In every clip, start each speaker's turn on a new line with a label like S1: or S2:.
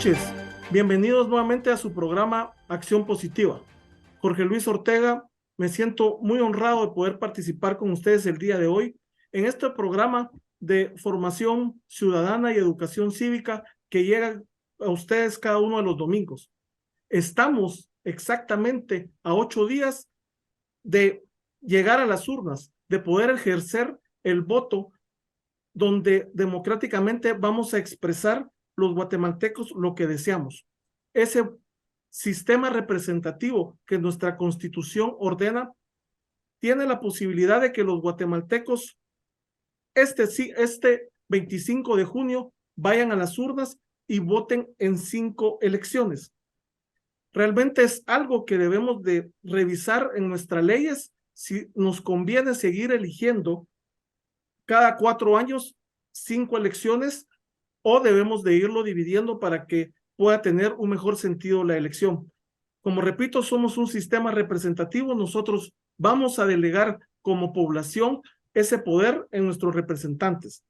S1: noches, bienvenidos nuevamente a su programa Acción Positiva. Jorge Luis Ortega, me siento muy honrado de poder participar con ustedes el día de hoy en este programa de formación ciudadana y educación cívica que llega a ustedes cada uno de los domingos. Estamos exactamente a 8 días de llegar a las urnas, de poder ejercer el voto donde democráticamente vamos a expresar los guatemaltecos lo que deseamos. Ese sistema representativo que nuestra Constitución ordena tiene la posibilidad de que los guatemaltecos este 25 de junio vayan a las urnas y voten en 5 elecciones. Realmente es algo que debemos de revisar en nuestras leyes si nos conviene seguir eligiendo cada 4 años 5 elecciones o debemos de irlo dividiendo para que pueda tener un mejor sentido la elección. Como repito, somos un sistema representativo, nosotros vamos a delegar como población ese poder en nuestros representantes.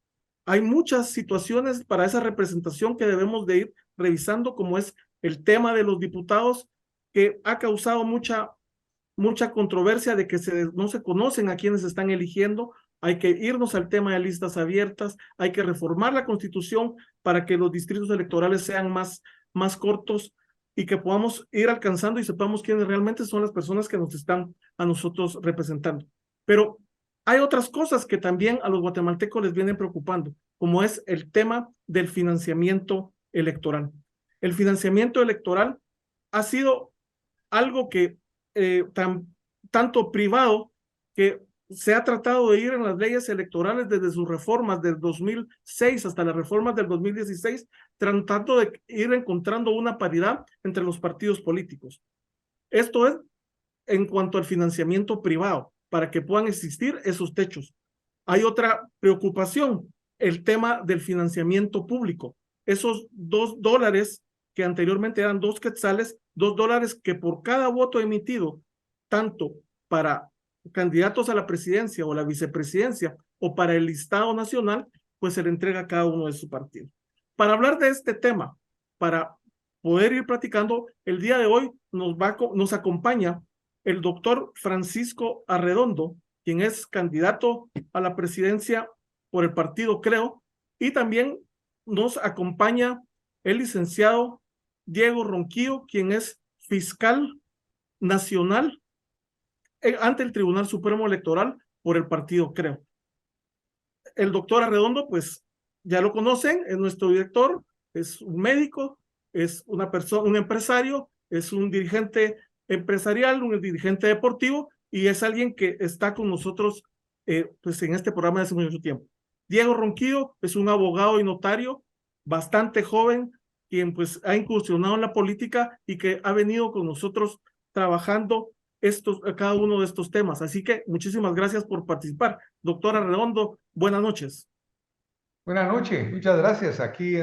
S1: Hay muchas situaciones para esa representación que debemos de ir revisando, como es el tema de los diputados, que ha causado mucha controversia de que no se conocen a quienes están eligiendo. Hay que irnos al tema de listas abiertas, hay que reformar la Constitución para que los distritos electorales sean más cortos y que podamos ir alcanzando y sepamos quiénes realmente son las personas que nos están a nosotros representando. Pero hay otras cosas que también a los guatemaltecos les vienen preocupando, como es el tema del financiamiento electoral. El financiamiento electoral ha sido algo que tanto privado que se ha tratado de ir en las leyes electorales desde sus reformas del 2006 hasta las reformas del 2016, tratando de ir encontrando una paridad entre los partidos políticos. Esto es en cuanto al financiamiento privado, para que puedan existir esos techos. Hay otra preocupación, el tema del financiamiento público. Esos $2 que anteriormente eran 2 quetzales, $2 que por cada voto emitido, tanto para candidatos a la presidencia o la vicepresidencia o para el listado nacional, pues se le entrega a cada uno de sus partidos. Para hablar de este tema, para poder ir platicando, el día de hoy nos acompaña el doctor Francisco Arredondo, quien es candidato a la presidencia por el partido Creo, y también nos acompaña el licenciado Diego Ronquillo, quien es fiscal nacional ante el Tribunal Supremo Electoral por el partido Creo. El doctor Arredondo, pues ya lo conocen, es nuestro director, es un médico, es una persona, un empresario, es un dirigente empresarial, un dirigente deportivo y es alguien que está con nosotros pues en este programa desde hace mucho tiempo. Diego Ronquillo es un abogado y notario bastante joven, quien pues ha incursionado en la política y que ha venido con nosotros trabajando cada uno de estos temas. Así que muchísimas gracias por participar. Doctora Redondo, buenas noches.
S2: Buenas noches, muchas gracias. Aquí,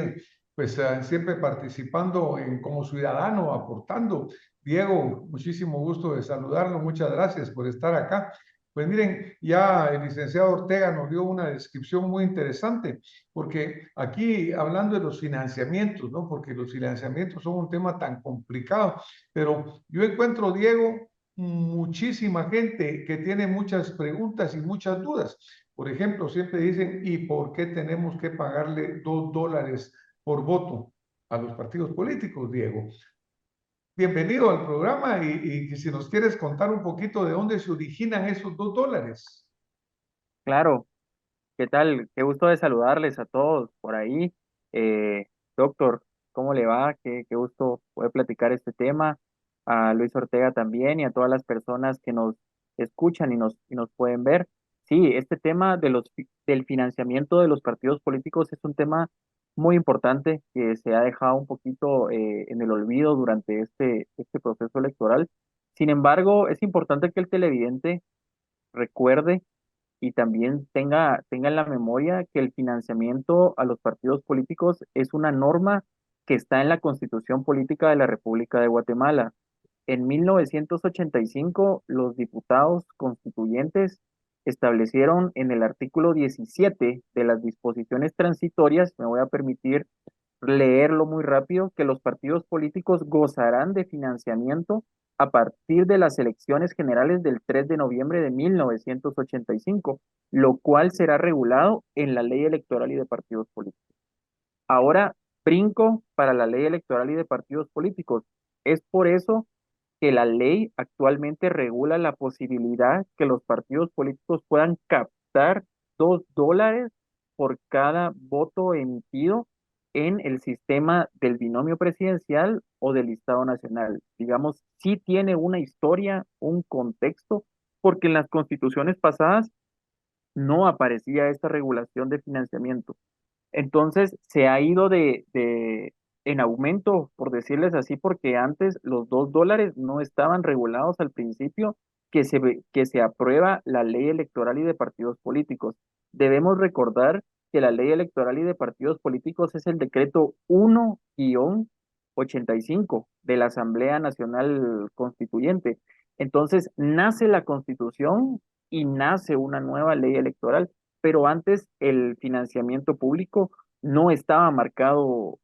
S2: pues, siempre participando como ciudadano, aportando. Diego, muchísimo gusto de saludarlo. Muchas gracias por estar acá. Pues miren, ya el licenciado Ortega nos dio una descripción muy interesante, porque aquí hablando de los financiamientos, ¿no? Porque los financiamientos son un tema tan complicado, pero yo encuentro, Diego, muchísima gente que tiene muchas preguntas y muchas dudas. Por ejemplo, siempre dicen, ¿y por qué tenemos que pagarle $2 por voto a los partidos políticos, Diego? Bienvenido al programa y si nos quieres contar un poquito de dónde se originan esos $2.
S3: Claro, ¿qué tal? Qué gusto de saludarles a todos por ahí. Doctor, ¿cómo le va? Qué gusto poder platicar este tema. A Luis Ortega también y a todas las personas que nos escuchan y nos pueden ver. Sí, este tema del financiamiento de los partidos políticos es un tema muy importante que se ha dejado un poquito en el olvido durante este proceso electoral. Sin embargo, es importante que el televidente recuerde y también tenga en la memoria que el financiamiento a los partidos políticos es una norma que está en la Constitución Política de la República de Guatemala. En 1985, los diputados constituyentes establecieron en el artículo 17 de las disposiciones transitorias, me voy a permitir leerlo muy rápido, que los partidos políticos gozarán de financiamiento a partir de las elecciones generales del 3 de noviembre de 1985, lo cual será regulado en la ley electoral y de partidos políticos. Ahora brinco para la ley electoral y de partidos políticos. Es por eso que la ley actualmente regula la posibilidad que los partidos políticos puedan captar $2 por cada voto emitido en el sistema del binomio presidencial o del listado nacional. Digamos, sí tiene una historia, un contexto, porque en las constituciones pasadas no aparecía esta regulación de financiamiento. Entonces se ha ido en aumento, por decirles así, porque antes los $2 no estaban regulados al principio que se aprueba la ley electoral y de partidos políticos. Debemos recordar que la ley electoral y de partidos políticos es el decreto 1-85 de la Asamblea Nacional Constituyente. Entonces nace la Constitución y nace una nueva ley electoral, pero antes el financiamiento público no estaba marcado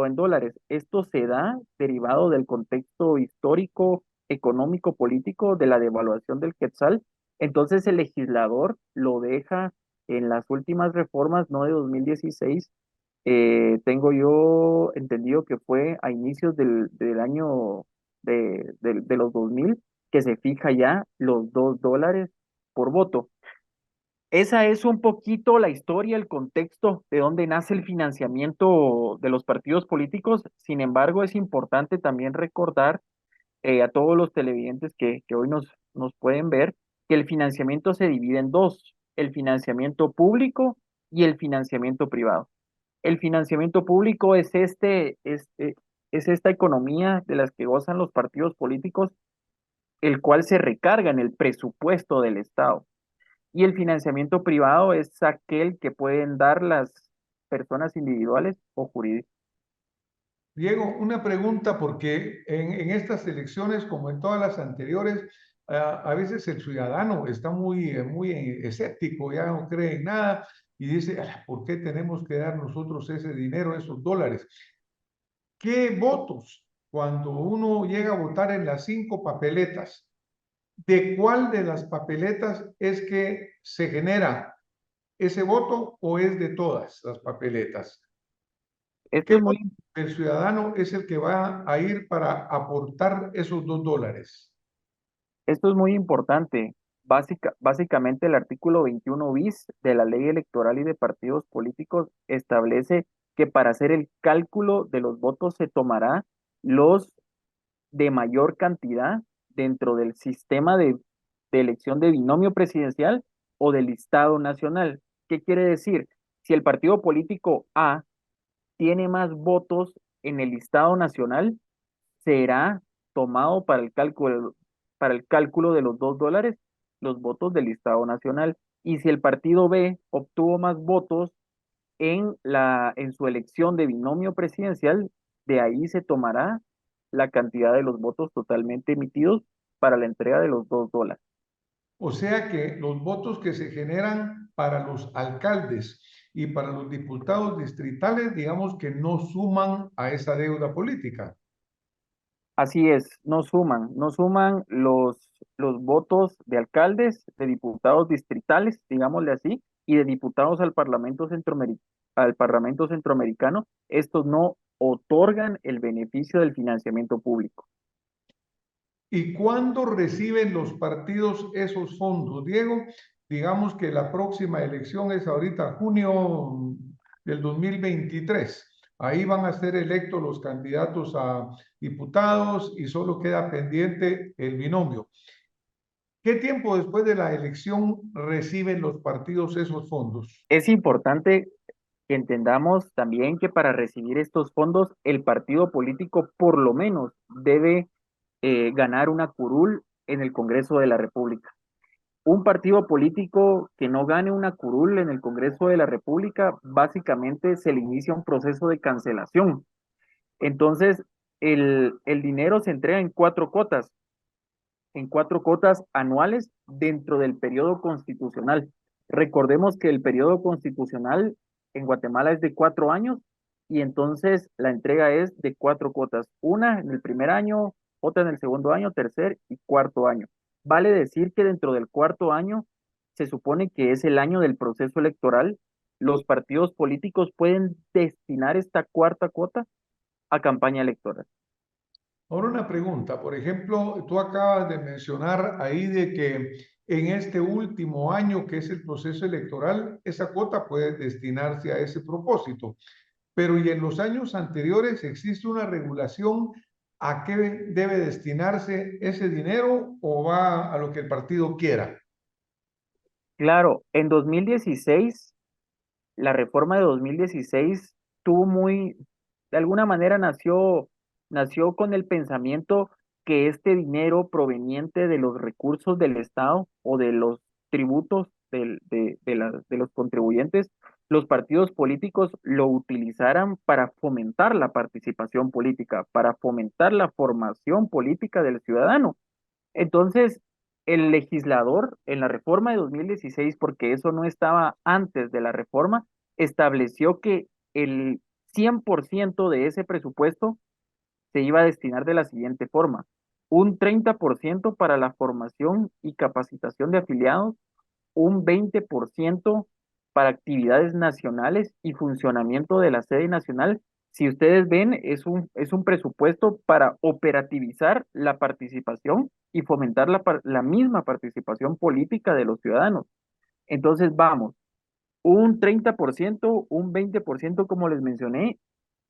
S3: en dólares. Esto se da derivado del contexto histórico, económico, político, de la devaluación del quetzal. Entonces el legislador lo deja en las últimas reformas, no de 2016. Tengo yo entendido que fue a inicios del año de los 2000 que se fija ya los $2 por voto. Esa es un poquito la historia, el contexto de dónde nace el financiamiento de los partidos políticos. Sin embargo, es importante también recordar a todos los televidentes que hoy nos pueden ver que el financiamiento se divide en dos, el financiamiento público y el financiamiento privado. El financiamiento público es esta economía de las que gozan los partidos políticos, el cual se recarga en el presupuesto del Estado. Y el financiamiento privado es aquel que pueden dar las personas individuales o jurídicas.
S2: Diego, una pregunta porque en estas elecciones, como en todas las anteriores, a veces el ciudadano está muy escéptico, ya no cree en nada y dice, "Ah, ¿por qué tenemos que dar nosotros ese dinero, esos dólares? ¿Qué votos cuando uno llega a votar en las 5 papeletas? ¿De cuál de las papeletas es que se genera ese voto o es de todas las papeletas?
S3: Esto
S2: ¿Qué
S3: es muy,
S2: voto del ciudadano es el que va a ir para aportar esos $2?
S3: esto es muy importante. Básicamente el artículo 21 bis de la Ley Electoral y de Partidos Políticos establece que para hacer el cálculo de los votos se tomará los de mayor cantidad dentro del sistema de elección de binomio presidencial o del listado nacional. ¿Qué quiere decir? Si el partido político A tiene más votos en el listado nacional, será tomado para el cálculo de los $2 los votos del listado nacional. Y si el partido B obtuvo más votos en su elección de binomio presidencial, de ahí se tomará la cantidad de los votos totalmente emitidos para la entrega de los $2.
S2: O sea que los votos que se generan para los alcaldes y para los diputados distritales, digamos que no suman a esa deuda política.
S3: Así es, no suman los votos de alcaldes, de diputados distritales, digámosle así, y de diputados al Parlamento Centroamericano. Estos no otorgan el beneficio del financiamiento público.
S2: ¿Y cuándo reciben los partidos esos fondos, Diego? Digamos que la próxima elección es ahorita junio del 2023. Ahí van a ser electos los candidatos a diputados y solo queda pendiente el binomio. ¿Qué tiempo después de la elección reciben los partidos esos fondos?
S3: Es importante que entendamos también que para recibir estos fondos, el partido político por lo menos debe ganar una curul en el Congreso de la República. Un partido político que no gane una curul en el Congreso de la República, básicamente se le inicia un proceso de cancelación. Entonces, el dinero se entrega en cuatro cuotas anuales dentro del periodo constitucional. Recordemos que el periodo constitucional en Guatemala es de 4 años y entonces la entrega es de 4 cuotas, una en el primer año, otra en el segundo año, tercer y cuarto año. Vale decir que dentro del cuarto año se supone que es el año del proceso electoral. Los partidos políticos pueden destinar esta cuarta cuota a campaña electoral.
S2: Ahora una pregunta, por ejemplo, tú acabas de mencionar ahí de que en este último año que es el proceso electoral, esa cuota puede destinarse a ese propósito, pero ¿y en los años anteriores existe una regulación a qué debe destinarse ese dinero o va a lo que el partido quiera?
S3: Claro, en 2016, la reforma de 2016 tuvo de alguna manera nació con el pensamiento que este dinero proveniente de los recursos del Estado o de los tributos de los contribuyentes, los partidos políticos lo utilizaran para fomentar la participación política, para fomentar la formación política del ciudadano. Entonces, el legislador en la reforma de 2016, porque eso no estaba antes de la reforma, estableció que el 100% de ese presupuesto se iba a destinar de la siguiente forma: un 30% para la formación y capacitación de afiliados, un 20% para actividades nacionales y funcionamiento de la sede nacional. Si ustedes ven, es un presupuesto para operativizar la participación y fomentar la misma participación política de los ciudadanos. Entonces, vamos, un 30%, un 20%, como les mencioné,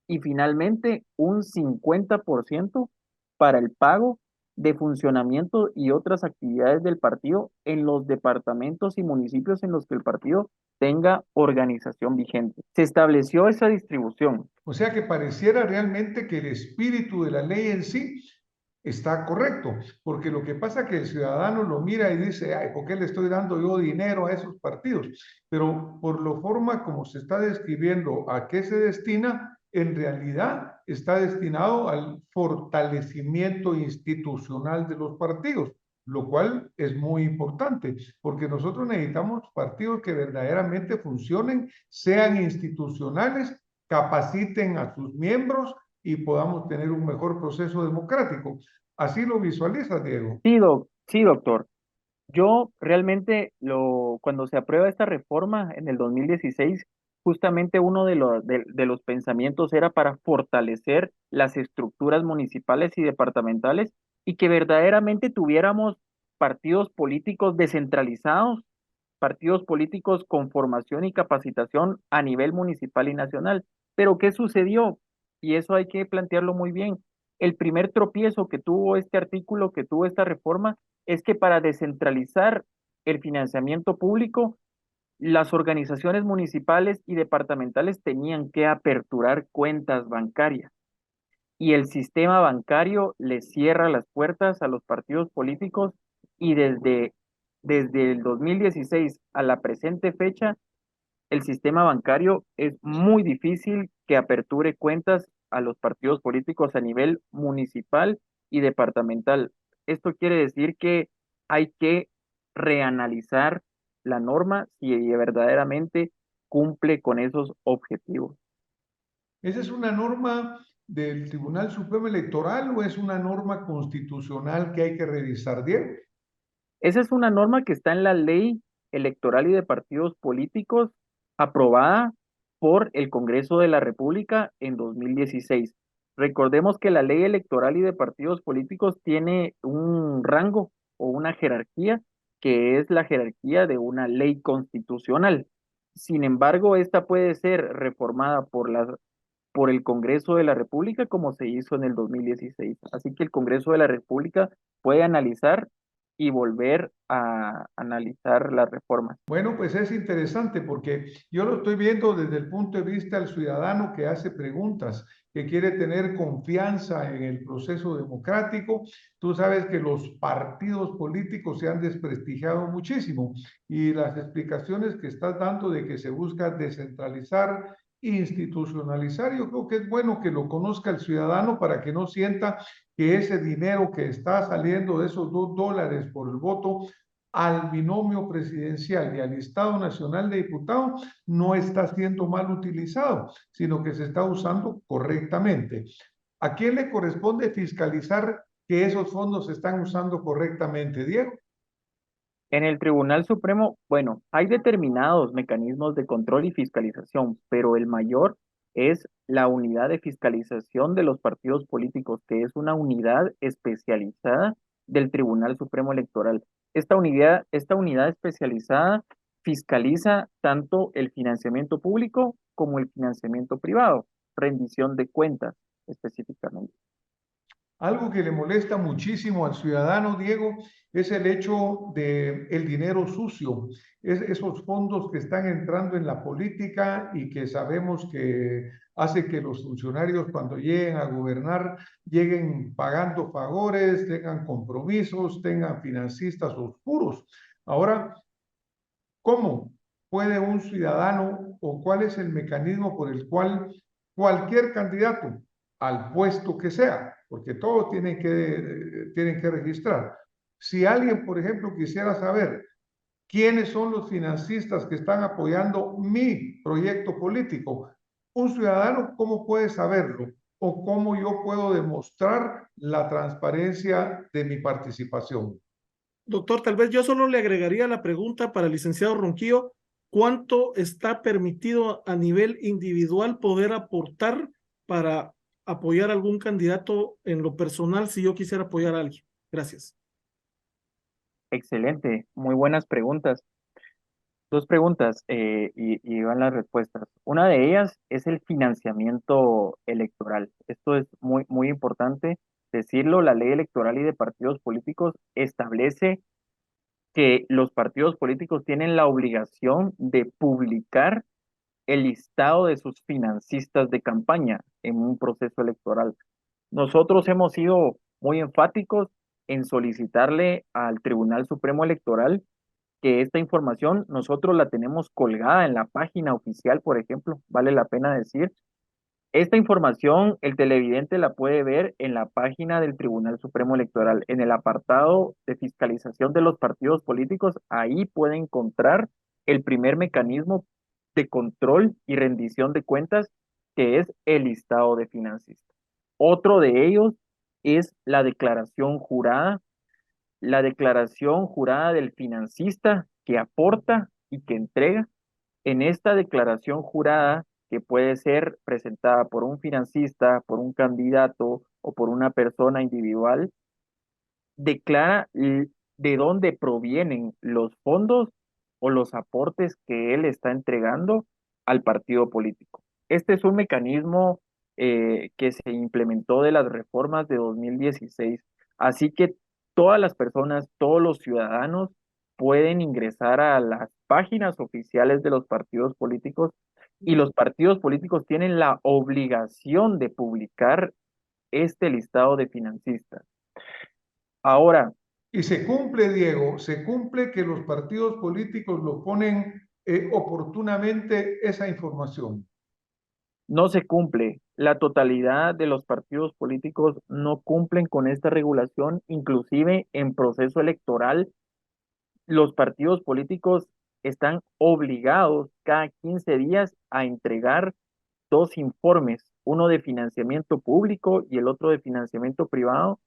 S3: y finalmente un 50% para el pago de funcionamiento y otras actividades del partido en los departamentos y municipios en los que el partido tenga organización vigente. Se estableció esa distribución.
S2: O sea que pareciera realmente que el espíritu de la ley en sí está correcto, porque lo que pasa es que el ciudadano lo mira y dice, ay, ¿por qué le estoy dando yo dinero a esos partidos? Pero por la forma como se está describiendo a qué se destina, en realidad está destinado al fortalecimiento institucional de los partidos, lo cual es muy importante, porque nosotros necesitamos partidos que verdaderamente funcionen, sean institucionales, capaciten a sus miembros y podamos tener un mejor proceso democrático. Así lo visualiza, Diego.
S3: Sí, sí, doctor. Yo realmente cuando se aprueba esta reforma en el 2016, justamente uno de los pensamientos era para fortalecer las estructuras municipales y departamentales y que verdaderamente tuviéramos partidos políticos descentralizados, partidos políticos con formación y capacitación a nivel municipal y nacional. Pero ¿qué sucedió? Y eso hay que plantearlo muy bien. El primer tropiezo que tuvo este artículo, que tuvo esta reforma, es que para descentralizar el financiamiento público, las organizaciones municipales y departamentales tenían que aperturar cuentas bancarias y el sistema bancario le cierra las puertas a los partidos políticos y desde el 2016 a la presente fecha, el sistema bancario es muy difícil que aperture cuentas a los partidos políticos a nivel municipal y departamental. Esto quiere decir que hay que reanalizar la norma si verdaderamente cumple con esos objetivos.
S2: ¿Esa es una norma del Tribunal Supremo Electoral o es una norma constitucional que hay que revisar, Diego?
S3: Esa es una norma que está en la ley electoral y de partidos políticos aprobada por el Congreso de la República en 2016. Recordemos que la ley electoral y de partidos políticos tiene un rango o una jerarquía que es la jerarquía de una ley constitucional. Sin embargo, esta puede ser reformada por el Congreso de la República como se hizo en el 2016. Así que el Congreso de la República puede analizar y volver a analizar las reformas.
S2: Bueno, pues es interesante porque yo lo estoy viendo desde el punto de vista del ciudadano que hace preguntas, que quiere tener confianza en el proceso democrático. Tú sabes que los partidos políticos se han desprestigiado muchísimo y las explicaciones que estás dando de que se busca descentralizar, institucionalizar, yo creo que es bueno que lo conozca el ciudadano para que no sienta que ese dinero que está saliendo de esos $2 por el voto al binomio presidencial y al Estado Nacional de Diputados no está siendo mal utilizado, sino que se está usando correctamente. ¿A quién le corresponde fiscalizar que esos fondos se están usando correctamente, Diego?
S3: En el Tribunal Supremo, bueno, hay determinados mecanismos de control y fiscalización, pero el mayor es la unidad de fiscalización de los partidos políticos, que es una unidad especializada del Tribunal Supremo Electoral. Esta unidad especializada fiscaliza tanto el financiamiento público como el financiamiento privado, rendición de cuentas específicamente.
S2: Algo que le molesta muchísimo al ciudadano, Diego, es el hecho de el dinero sucio, esos fondos que están entrando en la política y que sabemos que hace que los funcionarios cuando lleguen a gobernar lleguen pagando favores, tengan compromisos, tengan financistas oscuros. Ahora, ¿cómo puede un ciudadano o cuál es el mecanismo por el cual cualquier candidato al puesto que sea, porque todos tienen que registrar? Si alguien, por ejemplo, quisiera saber quiénes son los financistas que están apoyando mi proyecto político, un ciudadano, ¿cómo puede saberlo? ¿O cómo yo puedo demostrar la transparencia de mi participación?
S1: Doctor, tal vez yo solo le agregaría la pregunta para el licenciado Ronquillo, ¿cuánto está permitido a nivel individual poder aportar para apoyar a algún candidato en lo personal si yo quisiera apoyar a alguien? Gracias.
S3: Excelente, muy buenas preguntas. Dos preguntas y van las respuestas. Una de ellas es el financiamiento electoral. Esto es muy importante decirlo. La ley electoral y de partidos políticos establece que los partidos políticos tienen la obligación de publicar el listado de sus financistas de campaña en un proceso electoral. Nosotros hemos sido muy enfáticos en solicitarle al Tribunal Supremo Electoral que esta información nosotros la tenemos colgada en la página oficial, por ejemplo, vale la pena decir. Esta información el televidente la puede ver en la página del Tribunal Supremo Electoral, en el apartado de fiscalización de los partidos políticos, ahí puede encontrar el primer mecanismo de control y rendición de cuentas, que es el listado de financistas. Otro de ellos es la declaración jurada, del financista que aporta y que entrega. En esta declaración jurada, que puede ser presentada por un financista, por un candidato o por una persona individual, declara de dónde provienen los fondos o los aportes que él está entregando al partido político. Este es un mecanismo que se implementó de las reformas de 2016. Así que todas las personas, todos los ciudadanos pueden ingresar a las páginas oficiales de los partidos políticos y los partidos políticos tienen la obligación de publicar este listado de financistas. Ahora,
S2: Y se cumple, Diego, se cumple que los partidos políticos lo ponen oportunamente esa información.
S3: no se cumple. La totalidad de los partidos políticos no cumplen con esta regulación, inclusive en proceso electoral. Los partidos políticos están obligados cada 15 días a entregar dos informes, uno de financiamiento público y el otro de financiamiento privado,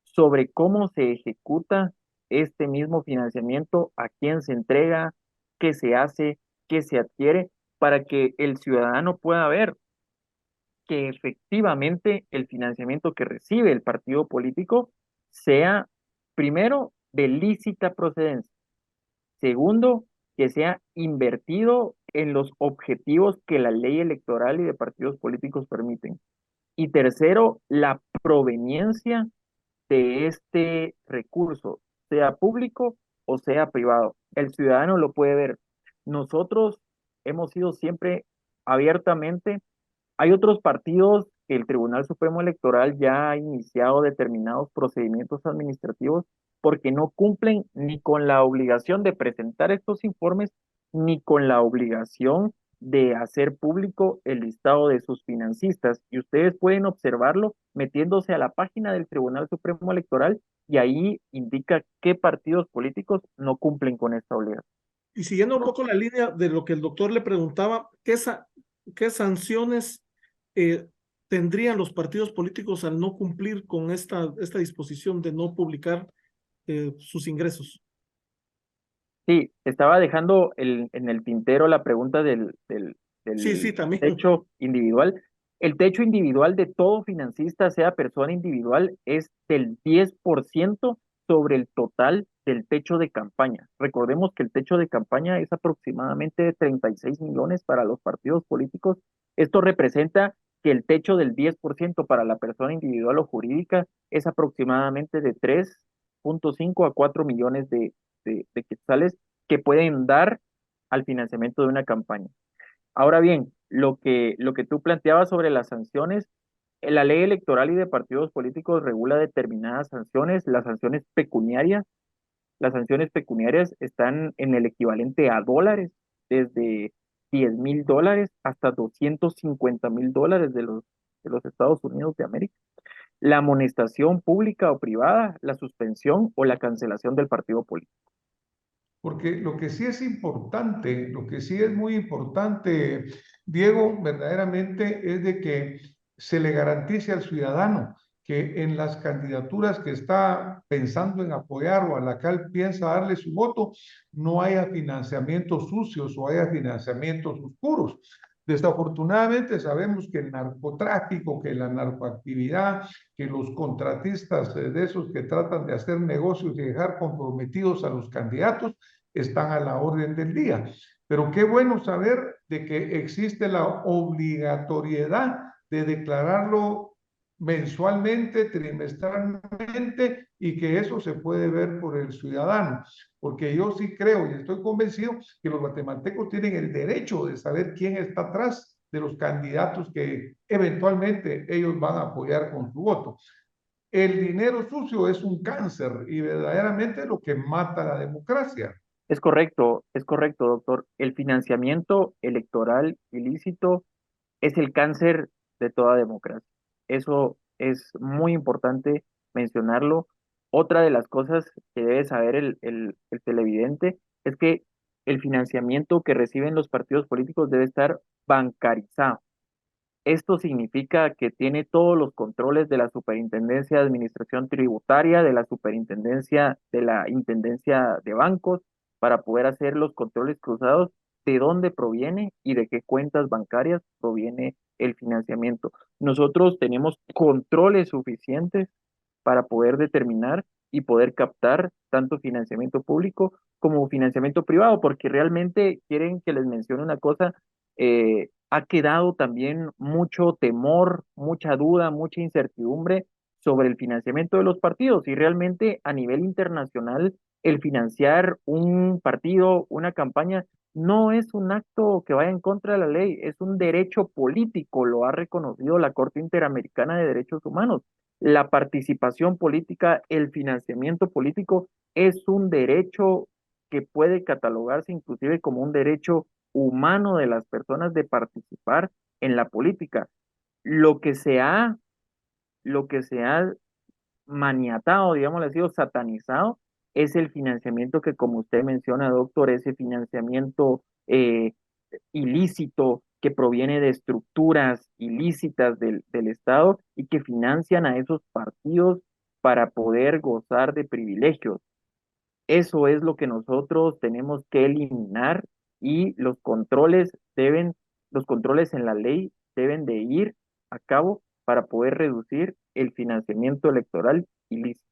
S3: sobre cómo se ejecuta este mismo financiamiento, a quién se entrega, qué se hace, qué se adquiere, para que el ciudadano pueda ver que efectivamente el financiamiento que recibe el partido político sea, primero, de lícita procedencia. Segundo, que sea invertido en los objetivos que la ley electoral y de partidos políticos permiten. Y tercero, la proveniencia de este recurso, sea público o sea privado. El ciudadano lo puede ver. Nosotros hemos sido siempre abiertamente. Hay otros partidos que el Tribunal Supremo Electoral ya ha iniciado determinados procedimientos administrativos porque no cumplen ni con la obligación de presentar estos informes, ni con la obligación de hacer público el listado de sus financistas y ustedes pueden observarlo metiéndose a la página del Tribunal Supremo Electoral y ahí indica qué partidos políticos no cumplen con esta obligación.
S1: Y siguiendo un poco la línea de lo que el doctor le preguntaba, ¿qué sanciones tendrían los partidos políticos al no cumplir con esta disposición de no publicar sus ingresos?
S3: Sí, estaba dejando en el tintero la pregunta
S1: Sí, sí,
S3: del
S1: también.
S3: techo individual. El techo individual de todo financista, sea persona individual, es del 10% sobre el total del techo de campaña. Recordemos que el techo de campaña es aproximadamente de 36 millones para los partidos políticos. Esto representa que el techo del 10% para la persona individual o jurídica es aproximadamente de 3,5 a 4 millones de quetzales que pueden dar al financiamiento de una campaña. Ahora bien, lo que tú planteabas sobre las sanciones, la ley electoral y de partidos políticos regula determinadas sanciones, las sanciones pecuniarias están en el equivalente a dólares, desde $10,000 hasta $250,000 de los Estados Unidos de América. La amonestación pública o privada, la suspensión o la cancelación del partido político.
S2: Porque lo que sí es importante, lo que sí es muy importante, Diego, verdaderamente es de que se le garantice al ciudadano que en las candidaturas que está pensando en apoyar o a la cual piensa darle su voto, no haya financiamientos sucios o haya financiamientos oscuros. Desafortunadamente sabemos que el narcotráfico, que la narcoactividad, que los contratistas de esos que tratan de hacer negocios y dejar comprometidos a los candidatos, están a la orden del día. Pero qué bueno saber de que existe la obligatoriedad de declararlo mensualmente, trimestralmente, y que eso se puede ver por el ciudadano. Porque yo sí creo y estoy convencido que los guatemaltecos tienen el derecho de saber quién está atrás de los candidatos que eventualmente ellos van a apoyar con su voto. El dinero sucio es un cáncer y verdaderamente lo que mata la democracia.
S3: Es correcto, doctor. El financiamiento electoral ilícito es el cáncer de toda democracia. Eso es muy importante mencionarlo. Otra de las cosas que debe saber el televidente es que el financiamiento que reciben los partidos políticos debe estar bancarizado. Esto significa que tiene todos los controles de la Superintendencia de Administración Tributaria, de la Superintendencia de la Intendencia de Bancos, para poder hacer los controles cruzados de dónde proviene y de qué cuentas bancarias proviene el financiamiento. Nosotros tenemos controles suficientes para poder determinar y poder captar tanto financiamiento público como financiamiento privado, porque realmente quieren que les mencione una cosa, ha quedado también mucho temor, mucha duda, mucha incertidumbre sobre el financiamiento de los partidos y realmente a nivel internacional el financiar un partido, una campaña, no es un acto que vaya en contra de la ley, es un derecho político, lo ha reconocido la Corte Interamericana de Derechos Humanos. La participación política, el financiamiento político es un derecho que puede catalogarse inclusive como un derecho humano de las personas de participar en la política. Lo que se ha, lo que se ha maniatado, digámoslo así, o satanizado, es el financiamiento que, como usted menciona, doctor, ese financiamiento ilícito que proviene de estructuras ilícitas del Estado y que financian a esos partidos para poder gozar de privilegios. Eso es lo que nosotros tenemos que eliminar y los controles en la ley deben de ir a cabo para poder reducir el financiamiento electoral ilícito.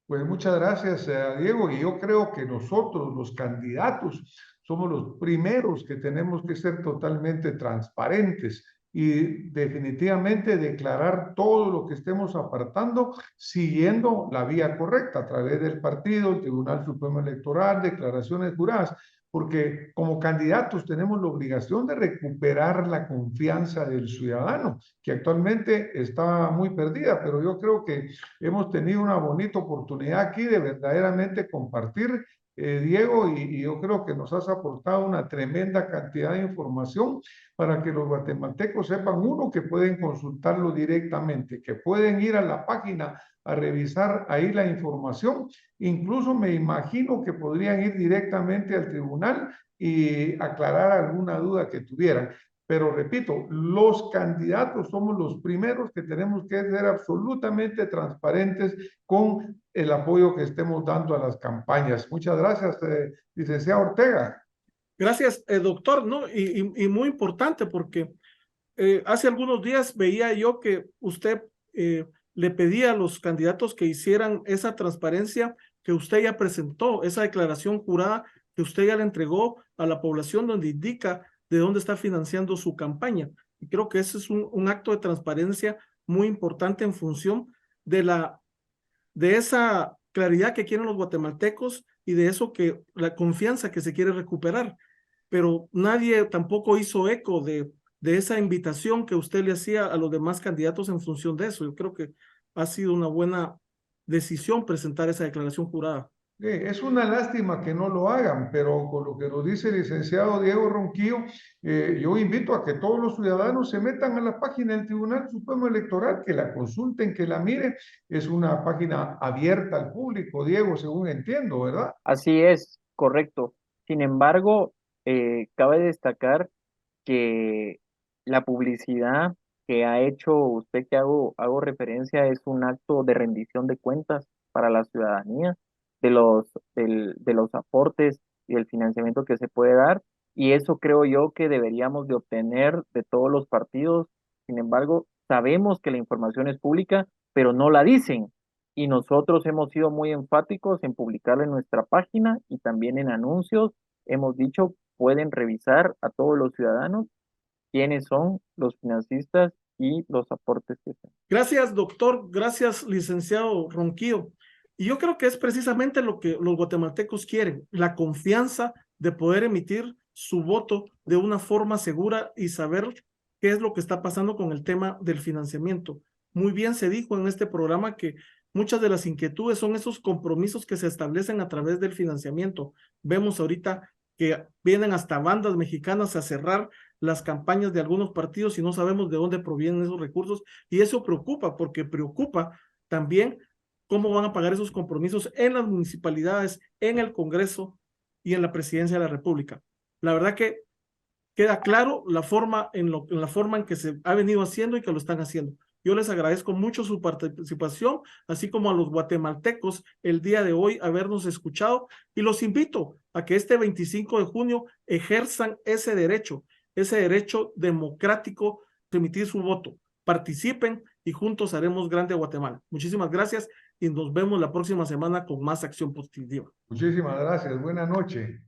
S2: Pues muchas gracias, Diego. Y yo creo que nosotros, los candidatos, somos los primeros que tenemos que ser totalmente transparentes y definitivamente declarar todo lo que estemos apartando siguiendo la vía correcta a través del partido, el Tribunal Supremo Electoral, declaraciones juradas, porque como candidatos tenemos la obligación de recuperar la confianza del ciudadano, que actualmente está muy perdida, pero yo creo que hemos tenido una bonita oportunidad aquí de verdaderamente compartir Diego, y yo creo que nos has aportado una tremenda cantidad de información para que los guatemaltecos sepan, uno, que pueden consultarlo directamente, que pueden ir a la página a revisar ahí la información. Incluso me imagino que podrían ir directamente al tribunal y aclarar alguna duda que tuvieran. Pero repito, los candidatos somos los primeros que tenemos que ser absolutamente transparentes con el apoyo que estemos dando a las campañas. Muchas gracias, licenciado Ortega.
S1: Gracias, doctor, ¿no? Y muy importante porque hace algunos días veía yo que usted le pedía a los candidatos que hicieran esa transparencia que usted ya presentó, esa declaración jurada que usted ya le entregó a la población donde indica de dónde está financiando su campaña. Y creo que ese es un acto de transparencia muy importante en función de esa claridad que quieren los guatemaltecos y de eso que la confianza que se quiere recuperar. Pero nadie tampoco hizo eco de esa invitación que usted le hacía a los demás candidatos en función de eso. Yo creo que ha sido una buena decisión presentar esa declaración jurada.
S2: Es una lástima que no lo hagan, pero con lo que nos dice el licenciado Diego Ronquillo, yo invito a que todos los ciudadanos se metan a la página del Tribunal Supremo Electoral, que la consulten, que la miren. Es una página abierta al público, Diego, según entiendo, ¿verdad?
S3: Así es, correcto. Sin embargo, cabe destacar que la publicidad que ha hecho usted, que hago referencia, es un acto de rendición de cuentas para la ciudadanía de los aportes y el financiamiento que se puede dar, y eso creo yo que deberíamos de obtener de todos los partidos. Sin embargo, sabemos que la información es pública, pero no la dicen, y nosotros hemos sido muy enfáticos en publicarla en nuestra página y también en anuncios. Hemos dicho, pueden revisar a todos los ciudadanos quiénes son los financistas y los aportes que se.
S1: Gracias, doctor. Gracias, licenciado Ronquillo. Y yo creo que es precisamente lo que los guatemaltecos quieren, la confianza de poder emitir su voto de una forma segura y saber qué es lo que está pasando con el tema del financiamiento. Muy bien se dijo en este programa que muchas de las inquietudes son esos compromisos que se establecen a través del financiamiento. Vemos ahorita que vienen hasta bandas mexicanas a cerrar las campañas de algunos partidos y no sabemos de dónde provienen esos recursos, y eso preocupa porque preocupa también cómo van a pagar esos compromisos en las municipalidades, en el Congreso y en la Presidencia de la República. La verdad que queda claro la forma en la forma en que se ha venido haciendo y que lo están haciendo. Yo les agradezco mucho su participación, así como a los guatemaltecos el día de hoy habernos escuchado, y los invito a que este 25 de junio ejerzan ese derecho democrático de emitir su voto. Participen y juntos haremos grande Guatemala. Muchísimas gracias y nos vemos la próxima semana con más acción positiva.
S2: Muchísimas gracias. Buenas noches.